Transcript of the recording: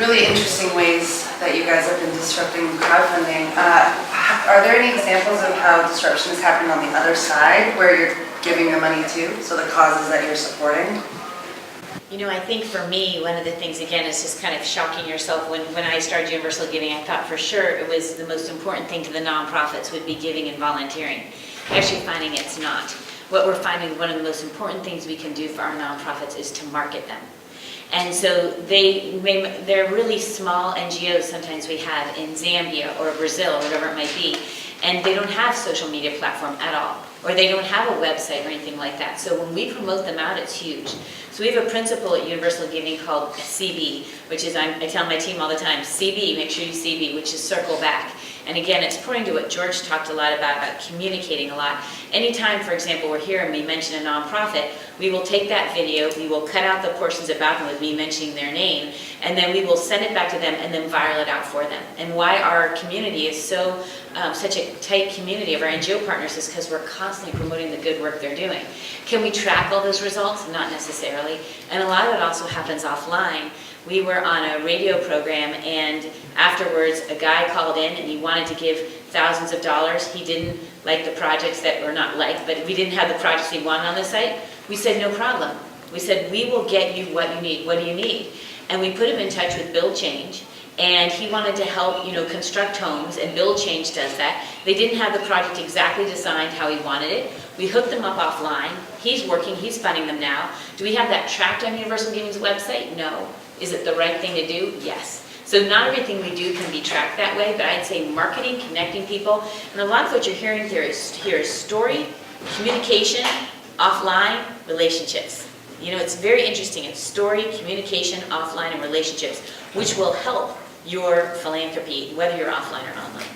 really interesting ways that you guys have been disrupting crowdfunding. Are there any examples of how disruption is happening on the other side, where you're giving the money to, so the causes that you're supporting? You know, I think for me, one of the things, again, is just kind of shocking yourself. When I started Universal Giving, I thought for sure it was the most important thing to the nonprofits would be giving and volunteering. Actually finding it's not. What we're finding, one of the most important things we can do for our nonprofits is to market them. And so they're really small NGOs sometimes we have in Zambia or Brazil, or whatever it might be, and they don't have social media platform at all, or they don't have a website or anything like that. So when we promote them out, it's huge. So we have a principle at Universal Giving called CB, which is, I tell my team all the time, CB, make sure you CB, which is circle back. And again, it's pointing to what George talked a lot about communicating a lot. Anytime, for example, we're here and we mention a nonprofit, we will take that video, we will cut out the portions about them with me mentioning their name, and then we will send it back to them and then viral it out for them. And why our community is so, such a tight community of our NGO partners is because we're constantly promoting the good work they're doing. Can we track all those results? Not necessarily. And a lot of it also happens offline. We were on a radio program, and afterwards a guy called in and he wanted to give thousands of dollars. He didn't like the projects that were not liked, but we didn't have the projects he wanted on the site. We said, no problem. We said, we will get you what you need. What do you need? And we put him in touch with Build Change, and he wanted to help, construct homes, and Build Change does that. They didn't have the project exactly designed how he wanted it. We hooked them up offline. He's working, he's funding them now. Do we have that tracked on Universal Giving's website? No. Is it the right thing to do? Yes. So not everything we do can be tracked that way, but I'd say marketing, connecting people, and a lot of what you're hearing here is story, communication, offline, relationships. It's very interesting. It's story, communication, offline, and relationships, which will help your philanthropy, whether you're offline or online.